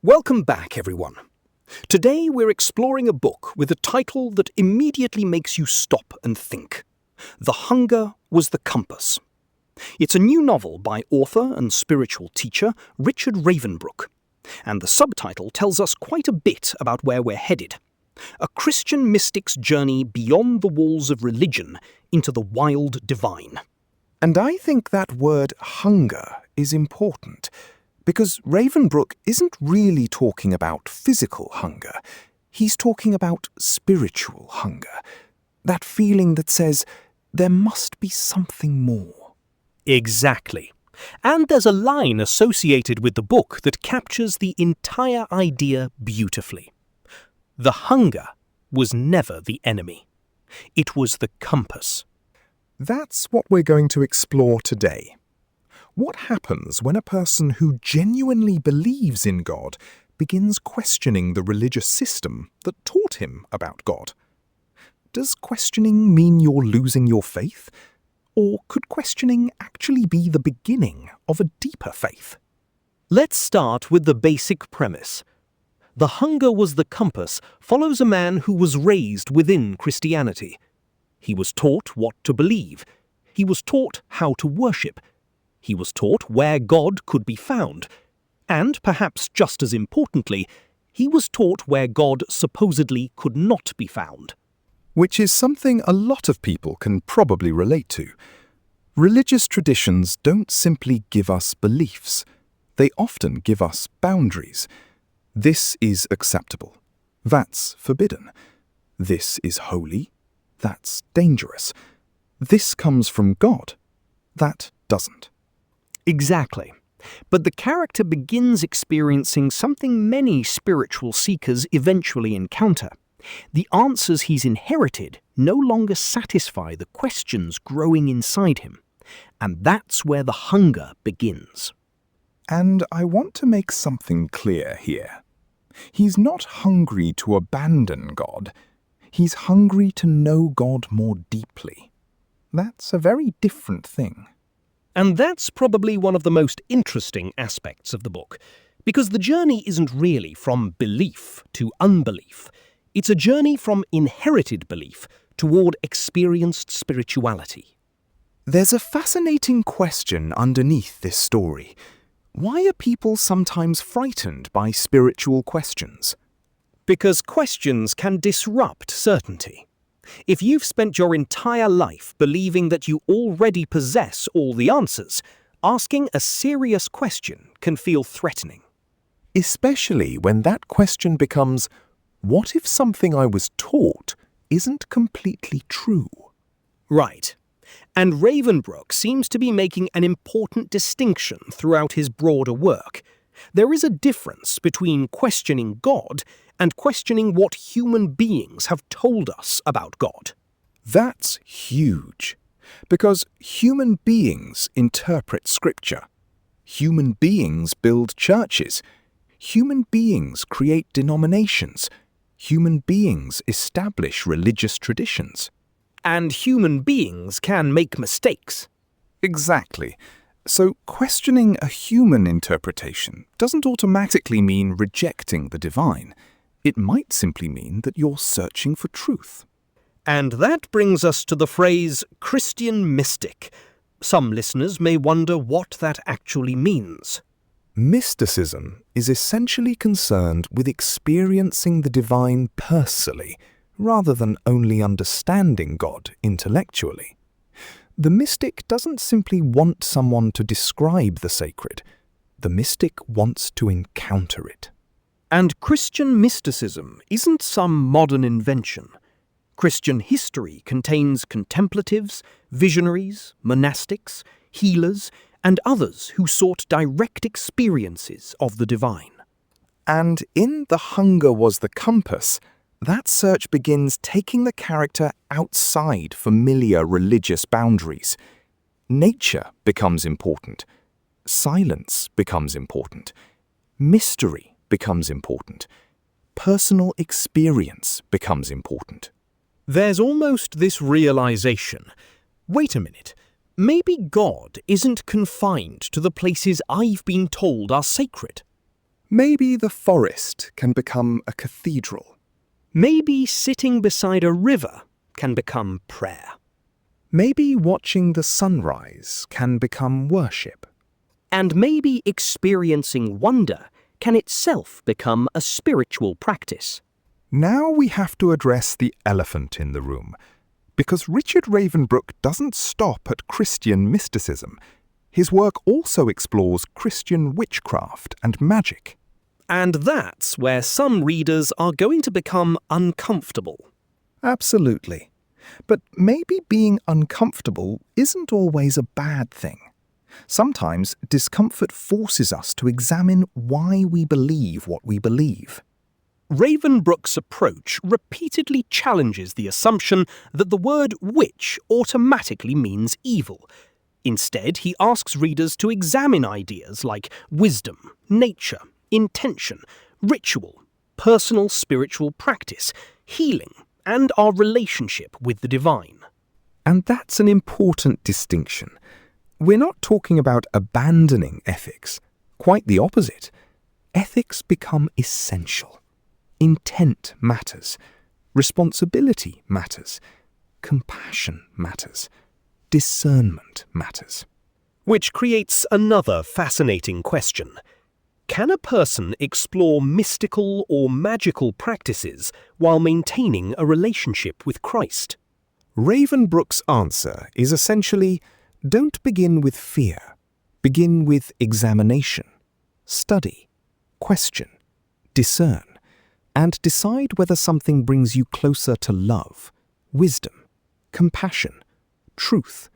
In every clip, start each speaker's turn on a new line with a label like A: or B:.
A: Welcome back, everyone. Today we're exploring a book with a title that immediately makes you stop and think. The Hunger Was the Compass. It's a new novel by author and spiritual teacher Richard Ravenbrook, and the subtitle tells us quite a bit about where we're headed. A Christian mystic's journey beyond the walls of religion into the wild divine.
B: And I think that word hunger is important, because Ravenbrook isn't really talking about physical hunger. He's talking about spiritual hunger. That feeling that says, there must be something more.
A: Exactly. And there's a line associated with the book that captures the entire idea beautifully. The hunger was never the enemy. It was the compass.
B: That's what we're going to explore today. What happens when a person who genuinely believes in God begins questioning the religious system that taught him about God? Does questioning mean you're losing your faith? Or could questioning actually be the beginning of a deeper faith?
A: Let's start with the basic premise. The Hunger Was the Compass follows a man who was raised within Christianity. He was taught what to believe. He was taught how to worship. He was taught where God could be found. And, perhaps just as importantly, he was taught where God supposedly could not be found.
B: Which is something a lot of people can probably relate to. Religious traditions don't simply give us beliefs. They often give us boundaries. This is acceptable. That's forbidden. This is holy. That's dangerous. This comes from God. That doesn't.
A: Exactly. But the character begins experiencing something many spiritual seekers eventually encounter. The answers he's inherited no longer satisfy the questions growing inside him. And that's where the hunger begins.
B: And I want to make something clear here. He's not hungry to abandon God. He's hungry to know God more deeply. That's a very different thing.
A: And that's probably one of the most interesting aspects of the book, because the journey isn't really from belief to unbelief. It's a journey from inherited belief toward experienced spirituality.
B: There's a fascinating question underneath this story. Why are people sometimes frightened by spiritual questions?
A: Because questions can disrupt certainty. If you've spent your entire life believing that you already possess all the answers, asking a serious question can feel threatening.
B: Especially when that question becomes, what if something I was taught isn't completely true?
A: Right. And Ravenbrook seems to be making an important distinction throughout his broader work. There is a difference between questioning God and questioning what human beings have told us about God.
B: That's huge, because human beings interpret Scripture. Human beings build churches. Human beings create denominations. Human beings establish religious traditions.
A: And human beings can make mistakes.
B: Exactly. So questioning a human interpretation doesn't automatically mean rejecting the divine. It might simply mean that you're searching for truth.
A: And that brings us to the phrase Christian mystic. Some listeners may wonder what that actually means.
B: Mysticism is essentially concerned with experiencing the divine personally, rather than only understanding God intellectually. The mystic doesn't simply want someone to describe the sacred. The mystic wants to encounter it.
A: And Christian mysticism isn't some modern invention. Christian history contains contemplatives, visionaries, monastics, healers, and others who sought direct experiences of the divine.
B: And in The Hunger Was the Compass, that search begins taking the character outside familiar religious boundaries. Nature becomes important. Silence becomes important. Mystery becomes important. Personal experience becomes important.
A: There's almost this realization. Wait a minute. Maybe God isn't confined to the places I've been told are sacred.
B: Maybe the forest can become a cathedral.
A: Maybe sitting beside a river can become prayer.
B: Maybe watching the sunrise can become worship.
A: And maybe experiencing wonder can itself become a spiritual practice.
B: Now we have to address the elephant in the room, because Richard Ravenbrook doesn't stop at Christian mysticism. His work also explores Christian witchcraft and magic.
A: And that's where some readers are going to become uncomfortable.
B: Absolutely. But maybe being uncomfortable isn't always a bad thing. Sometimes discomfort forces us to examine why we believe what we believe.
A: Ravenbrook's approach repeatedly challenges the assumption that the word witch automatically means evil. Instead, he asks readers to examine ideas like wisdom, nature, intention, ritual, personal spiritual practice, healing, and our relationship with the divine.
B: And that's an important distinction. We're not talking about abandoning ethics. Quite the opposite. Ethics become essential. Intent matters. Responsibility matters. Compassion matters. Discernment matters.
A: Which creates another fascinating question. Can a person explore mystical or magical practices while maintaining a relationship with Christ?
B: Ravenbrook's answer is essentially, don't begin with fear. Begin with examination. Study. Question. Discern. And decide whether something brings you closer to love, wisdom, compassion, truth,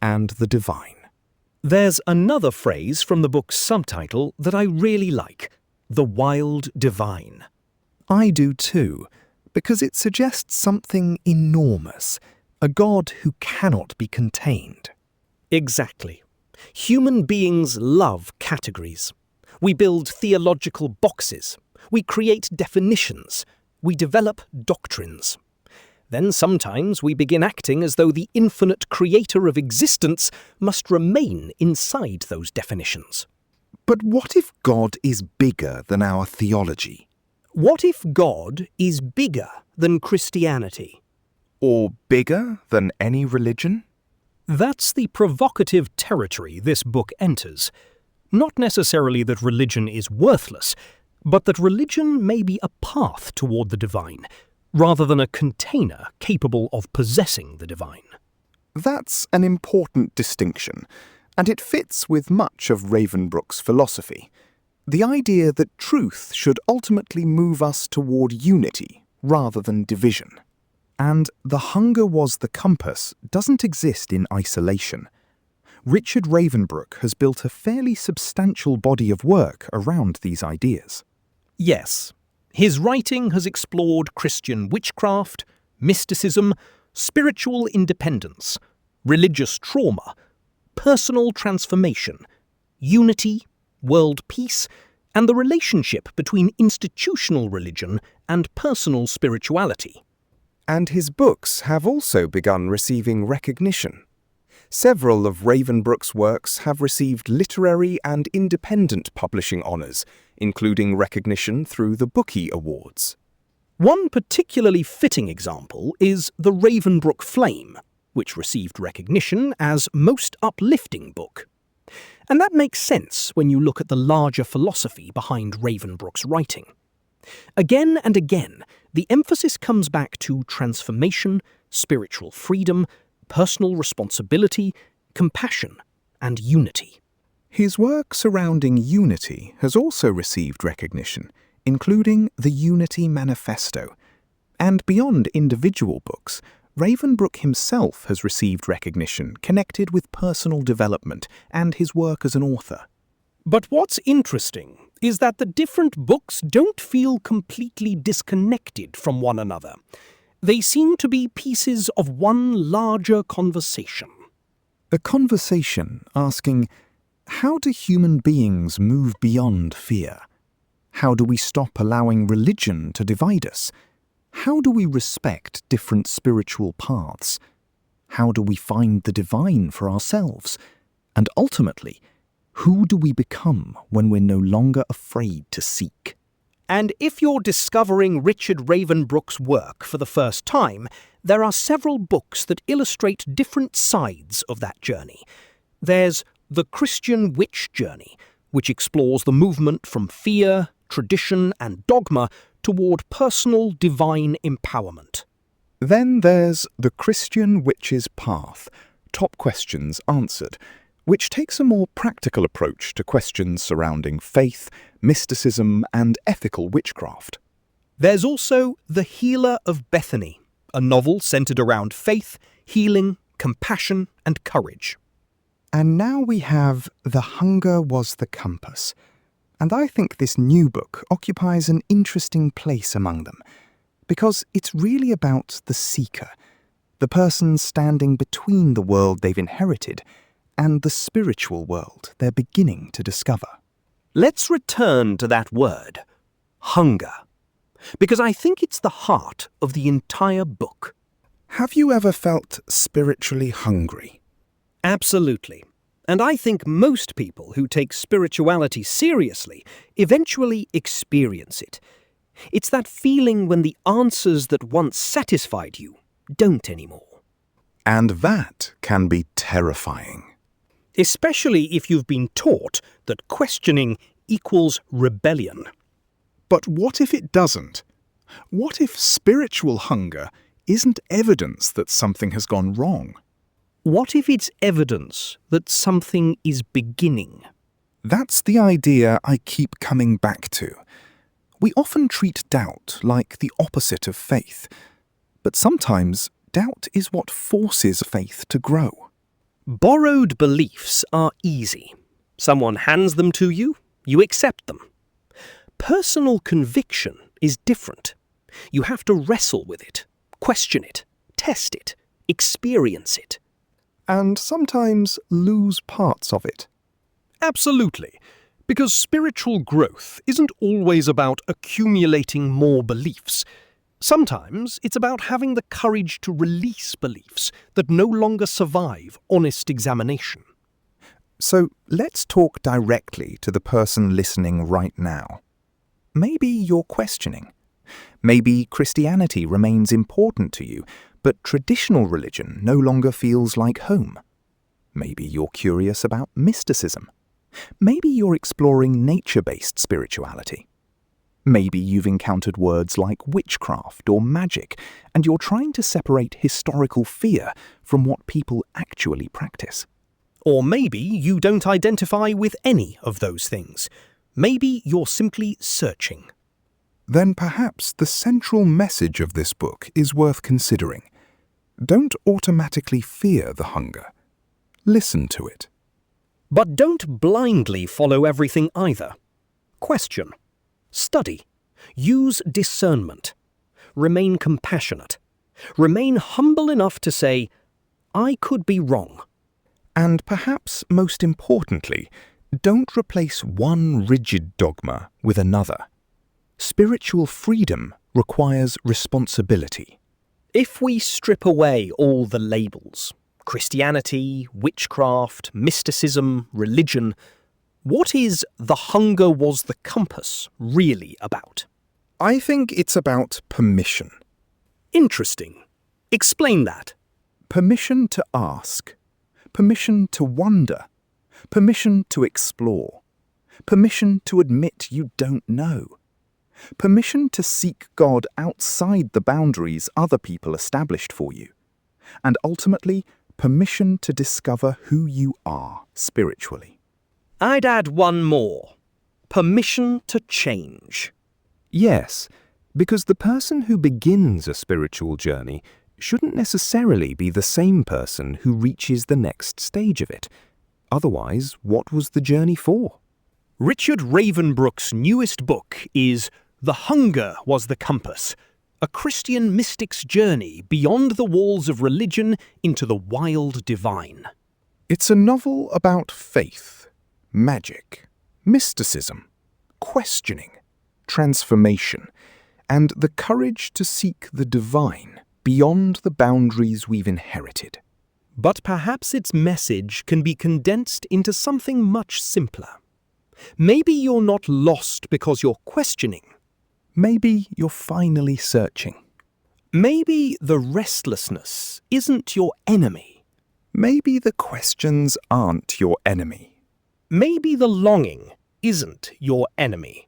B: and the divine.
A: There's another phrase from the book's subtitle that I really like, the wild divine.
B: I do too, because it suggests something enormous, a God who cannot be contained.
A: Exactly. Human beings love categories. We build theological boxes. We create definitions. We develop doctrines. Then sometimes we begin acting as though the infinite creator of existence must remain inside those definitions.
B: But what if God is bigger than our theology?
A: What if God is bigger than Christianity?
B: Or bigger than any religion?
A: That's the provocative territory this book enters. Not necessarily that religion is worthless, but that religion may be a path toward the divine, rather than a container capable of possessing the divine.
B: That's an important distinction, and it fits with much of Ravenbrook's philosophy. The idea that truth should ultimately move us toward unity rather than division. And the hunger was the compass doesn't exist in isolation. Richard Ravenbrook has built a fairly substantial body of work around these ideas.
A: Yes. His writing has explored Christian witchcraft, mysticism, spiritual independence, religious trauma, personal transformation, unity, world peace, and the relationship between institutional religion and personal spirituality.
B: And his books have also begun receiving recognition. Several of Ravenbrook's works have received literary and independent publishing honours, including recognition through the Bookie Awards.
A: One particularly fitting example is The Ravenbrook Flame, which received recognition as Most Uplifting Book. And that makes sense when you look at the larger philosophy behind Ravenbrook's writing. Again and again, the emphasis comes back to transformation, spiritual freedom, personal responsibility, compassion, and unity.
B: His work surrounding unity has also received recognition, including the Unity Manifesto. And beyond individual books, Ravenbrook himself has received recognition connected with personal development and his work as an author.
A: But what's interesting is that the different books don't feel completely disconnected from one another. They seem to be pieces of one larger conversation.
B: A conversation asking, how do human beings move beyond fear? How do we stop allowing religion to divide us? How do we respect different spiritual paths? How do we find the divine for ourselves? And ultimately, Who do we become when we're no longer afraid to seek?
A: And if you're discovering Richard Ravenbrook's work for the first time, there are several books that illustrate different sides of that journey. There's The Christian Witch Journey, which explores the movement from fear, tradition, and dogma toward personal divine empowerment.
B: Then there's The Christian Witch's Path, Top Questions Answered, which takes a more practical approach to questions surrounding faith, mysticism, and ethical witchcraft.
A: There's also The Healer of Bethany, a novel centered around faith, healing, compassion, and courage.
B: And now we have The Hunger Was the Compass. And I think this new book occupies an interesting place among them, because it's really about the seeker, the person standing between the world they've inherited and the spiritual world they're beginning to discover.
A: Let's return to that word, hunger, because I think it's the heart of the entire book.
B: Have you ever felt spiritually hungry?
A: Absolutely. And I think most people who take spirituality seriously eventually experience it. It's that feeling when the answers that once satisfied you don't anymore.
B: And that can be terrifying.
A: Especially if you've been taught that questioning equals rebellion.
B: But what if it doesn't? What if spiritual hunger isn't evidence that something has gone wrong?
A: What if it's evidence that something is beginning?
B: That's the idea I keep coming back to. We often treat doubt like the opposite of faith, but sometimes doubt is what forces faith to grow.
A: Borrowed beliefs are easy. Someone hands them to you, you accept them. Personal conviction is different. You have to wrestle with it, question it, test it, experience it.
B: And sometimes lose parts of it.
A: Absolutely, because spiritual growth isn't always about accumulating more beliefs. Sometimes it's about having the courage to release beliefs that no longer survive honest examination.
B: So let's talk directly to the person listening right now. Maybe you're questioning. Maybe Christianity remains important to you, but traditional religion no longer feels like home. Maybe you're curious about mysticism. Maybe you're exploring nature-based spirituality. Maybe you've encountered words like witchcraft or magic, and you're trying to separate historical fear from what people actually practice.
A: Or maybe you don't identify with any of those things. Maybe you're simply searching.
B: Then perhaps the central message of this book is worth considering. Don't automatically fear the hunger. Listen to it.
A: But don't blindly follow everything either. Question. Study. Use discernment. Remain compassionate. Remain humble enough to say, I could be wrong.
B: And perhaps most importantly, don't replace one rigid dogma with another. Spiritual freedom requires responsibility.
A: If we strip away all the labels, Christianity, witchcraft, mysticism, religion, what is The Hunger Was the Compass really about?
B: I think it's about permission.
A: Interesting. Explain that.
B: Permission to ask. Permission to wonder. Permission to explore. Permission to admit you don't know. Permission to seek God outside the boundaries other people established for you. And ultimately, permission to discover who you are spiritually.
A: I'd add one more. Permission to change.
B: Yes, because the person who begins a spiritual journey shouldn't necessarily be the same person who reaches the next stage of it. Otherwise, what was the journey for?
A: Richard Ravenbrook's newest book is The Hunger Was the Compass, a Christian mystic's journey beyond the walls of religion into the wild divine.
B: It's a novel about faith, magic, mysticism, questioning, transformation, and the courage to seek the divine beyond the boundaries we've inherited.
A: But perhaps its message can be condensed into something much simpler. Maybe you're not lost because you're questioning.
B: Maybe you're finally searching.
A: Maybe the restlessness isn't your enemy.
B: Maybe the questions aren't your enemy.
A: Maybe the longing isn't your enemy.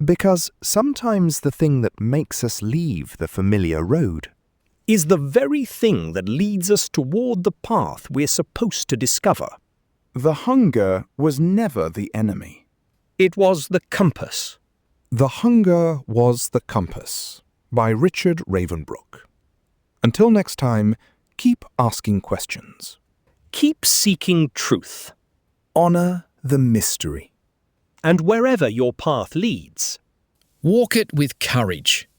B: Because sometimes the thing that makes us leave the familiar road
A: Is the very thing that leads us toward the path we're supposed to discover.
B: The hunger was never the enemy.
A: It was the compass.
B: The Hunger Was the Compass by Richard Ravenbrook. Until next time, keep asking questions.
A: Keep seeking truth.
B: Honor the mystery.
A: And wherever your path leads,
C: walk it with courage.